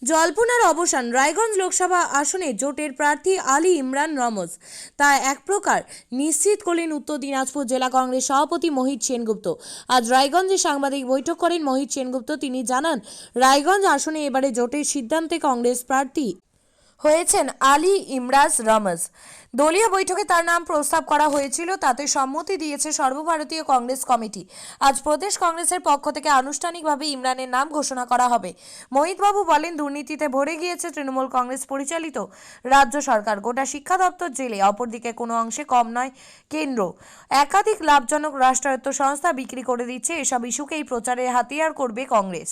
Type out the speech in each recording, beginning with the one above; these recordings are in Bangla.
জল্পনার অবসান। রায়গঞ্জ লোকসভা আসনে জোটের প্রার্থী আলী ইমরান রমজ তা এক প্রকার নিশ্চিত করলেন উত্তর দিনাজপুর জেলা কংগ্রেস সভাপতি মোহিত সেনগুপ্ত। আজ রায়গঞ্জে সাংবাদিক বৈঠক করেন মোহিত সেনগুপ্ত। তিনি জানান, রায়গঞ্জ আসনে এবারে জোটের সিদ্ধান্তে কংগ্রেস প্রার্থী হয়েছেন আলী ইমরান রমজ। দলীয় বৈঠকে তার নাম প্রস্তাব করা হয়েছিল, তাতে সম্মতি দিয়েছে সর্বভারতীয় কংগ্রেস কমিটি। আজ প্রদেশ কংগ্রেসের পক্ষ থেকে আনুষ্ঠানিকভাবে ইমরানের নাম ঘোষণা করা হবে। মোহিতবাবু বলেন, দুর্নীতিতে ভরে গিয়েছে তৃণমূল কংগ্রেস পরিচালিত রাজ্য সরকার। গোটা শিক্ষা দপ্তর জেলে, অপরদিকে কোনো অংশে কম নয় কেন্দ্র। একাধিক লাভজনক রাষ্ট্রায়ত্ত সংস্থা বিক্রি করে দিচ্ছে। এসব ইস্যুকেই প্রচারের হাতিয়ার করবে কংগ্রেস।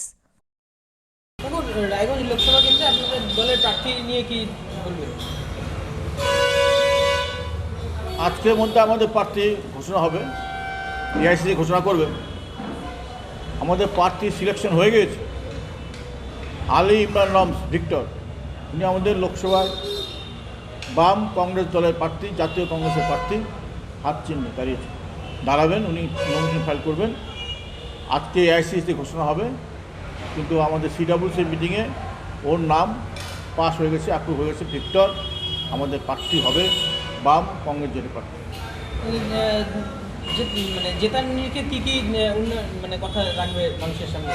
দেখুন, রায়গঞ্জ লোকসভা কেন্দ্রে আপনাদের দলের প্রার্থী নিয়ে কি বলবেন? আজকের মধ্যে আমাদের প্রার্থী ঘোষণা হবে, এআইসিসি ঘোষণা করবে। আমাদের প্রার্থী সিলেকশন হয়ে গেছে। আলী ইমরান রমজ ভিক্টর, উনি আমাদের লোকসভায় বাম কংগ্রেস দলের প্রার্থী, জাতীয় কংগ্রেসের প্রার্থী, হাত চিহ্নে দাঁড়িয়েছে, দাঁড়াবেন, উনি নমিনেশন ফাইল করবেন। আজকে এআইসিসি ঘোষণা হবে, কিন্তু আমাদের সিডব্লিউসি মিটিংয়ে ওর নাম পাস হয়ে গেছে, অ্যাপ্রুভ হয়ে গেছে। ভিক্টর আমাদের প্রার্থী হবে, বাম কংগ্রেস জেলা প্রার্থী। জেতার নিয়ে কী কী কথা রাখবে মানুষের সামনে?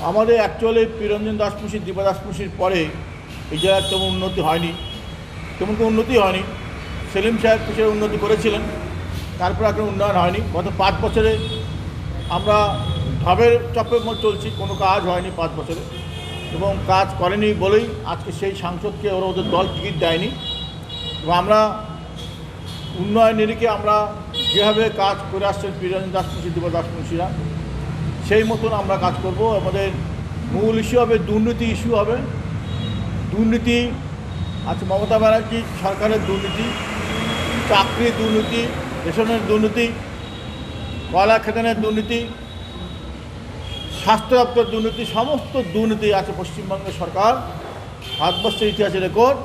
আমাদের অ্যাকচুয়ালি পিরঞ্জন দাসমুন্সি, দীপা দাসমুন্সির পরে এই জায়গার তেমন উন্নতি হয়নি, তেমন কোনো উন্নতি হয়নি। সেলিম সাহেব কিছু উন্নতি করেছিলেন, তারপর এখন উন্নয়ন হয়নি। গত 5 বছরে আমরা ঢবের চপের মধ্যে চলছি, কোনো কাজ হয়নি 5 বছরে, এবং কাজ করেনি বলেই আজকে সেই সাংসদকে ওদের দল টিকিট দেয়নি। এবং আমরা উন্নয়ন নিরিখে আমরা যেভাবে কাজ করে আসছেন পিরঞ্জন দাসমুন্সি, দীপা দাসমুন্সিরা, সেই মতন আমরা কাজ করব। আমাদের মূল ইস্যু হবে দুর্নীতি, ইস্যু হবে দুর্নীতি। আচ্ছা, মমতা ব্যানার্জি সরকারের দুর্নীতি, চাকরির দুর্নীতি, রেশনের দুর্নীতি, কয়লা খাদানের দুর্নীতি, স্বাস্থ্য দপ্তর দুর্নীতি, সমস্ত দুর্নীতি আছে পশ্চিমবঙ্গের সরকার, ভারতবর্ষের ইতিহাসে রেকর্ড।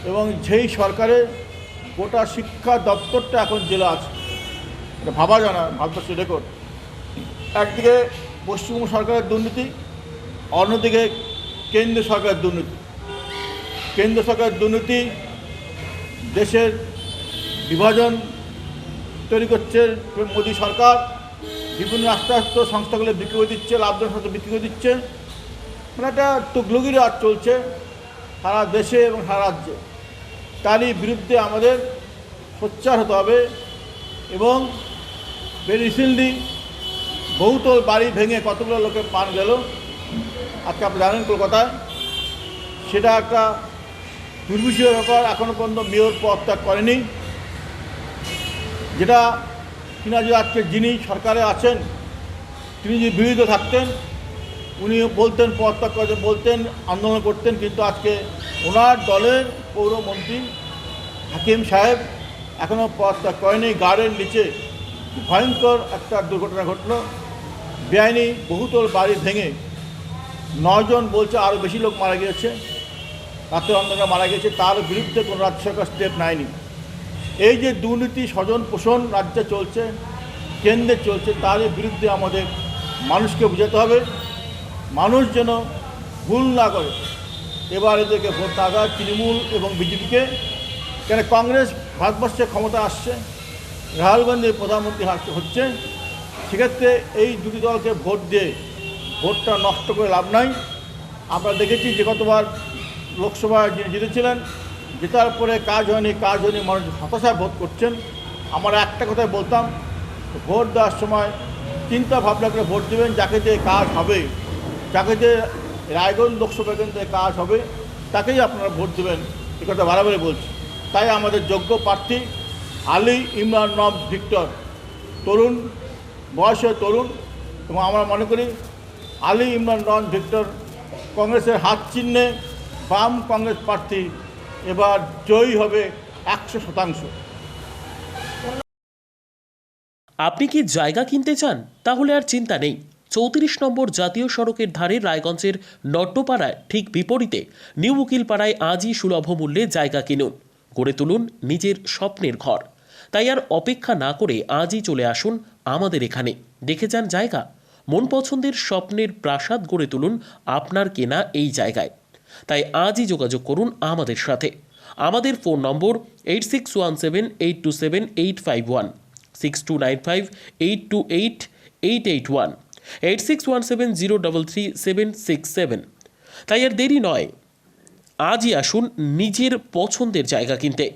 এবং যেই সরকারের গোটা শিক্ষা দপ্তরটা এখন জেলা আছে, এটা ভাবা যায় না, ভারতবর্ষের রেকর্ড। একদিকে পশ্চিমবঙ্গ সরকারের দুর্নীতি, অন্যদিকে কেন্দ্র সরকারের দুর্নীতি। কেন্দ্র সরকারের দুর্নীতি দেশের বিভাজন তৈরি করছে মোদী সরকার। বিভিন্ন রাষ্ট্রায়ত্ত সংস্থাগুলো বিক্রি করে দিচ্ছে, লাভজনক সংস্থা বিক্রি করে দিচ্ছে। মানে একটা তুগলুগি রাজ চলছে সারা দেশে এবং সারা রাজ্যে। তারই বিরুদ্ধে আমাদের সোচ্চার হতে হবে। এবং ভেরি রিসেন্টলি বহুতল বাড়ি ভেঙে কতগুলো লোকের প্রাণ গেল, আজকে আপনি জানেন কলকাতায়। সেটা একটা দুর্বিষয় ব্যাপার। এখনও পর্যন্ত মেয়র পদত্যাগ করেনি, যেটা কিনা যে আজকে যিনি সরকারে আছেন তিনি যে বিরোধী থাকতেন, উনি বলতেন পদত্যাগ করতে, বলতেন আন্দোলন করতেন, কিন্তু আজকে ওনার দলের পৌরমন্ত্রী হাকিম সাহেব এখনও পদত্যাগ করেনি। গার্ডের নিচে ভয়ঙ্কর একটা দুর্ঘটনা ঘটল, বেআইনি বহুতল বাড়ি ভেঙে 9 জন, বলছে আরও বেশি লোক মারা গিয়েছে, রাতের অন্ধকারে মারা গিয়েছে। তার বিরুদ্ধে কোনো রাজ্য সরকার স্টেপ নেয়নি। এই যে দুর্নীতি স্বজন পোষণ রাজ্যে চলছে, কেন্দ্রে চলছে, তার বিরুদ্ধে আমাদের মানুষকে বোঝাতে হবে। মানুষ যেন ভুল না করে এবার এদেরকে ভোট না দেয়, তৃণমূল এবং বিজেপিকে। কেন কংগ্রেস ভারতবর্ষে ক্ষমতা আসছে, রাহুল গান্ধী প্রধানমন্ত্রী হচ্ছে, সেক্ষেত্রে এই দুটি দলকে ভোট দিয়ে ভোটটা নষ্ট করে লাভ নাই। আমরা দেখেছি যে গতবার লোকসভায় যিনি জিতেছিলেন, জেতার পরে কাজ হয়নি, মানুষ হতাশায় ভোট করছেন। আমরা একটা কথাই বলতাম, ভোট দেওয়ার সময় চিন্তা ভাবনা করে ভোট দেবেন, যাকে দিয়ে কাজ হবে, যাকে দিয়ে রায়গঞ্জ লোকসভা কেন্দ্রে কাজ হবে, তাকেই আপনারা ভোট দেবেন, এ কথা বারবারই বলছি। তাই আমাদের যোগ্য প্রার্থী আলী ইমরান রমজ ভিক্টর, তরুণ, বয়সে তরুণ, এবং আমরা মনে করি আলী ইমরান রমজ ভিক্টর কংগ্রেসের হাত চিহ্নে বাম কংগ্রেস প্রার্থী এবার জয়ী হবে 100%। আপনি কি জায়গা কিনতে চান? তাহলে আর চিন্তা নেই। 34 নম্বর জাতীয় সড়কের ধারে রায়গঞ্জের নট্টপাড়ায় ঠিক বিপরীতে নিউ উকিলপাড়ায় আজই সুলভ মূল্যে জায়গা কিনুন, গড়ে তুলুন নিজের স্বপ্নের ঘর। তাই আর অপেক্ষা না করে আজই চলে আসুন আমাদের এখানে, দেখে যান জায়গা। মন পছন্দের স্বপ্নের প্রাসাদ গড়ে তুলুন আপনার কেনা এই জায়গায়। তাই আজই যোগাযোগ করুন আমাদের সাথে। আমাদের ফোন নম্বর 8617827851, 6295828881, 8617033767। তাই আর দেরি নয়, আজই আসুন নিজের পছন্দের জায়গা কিনতে।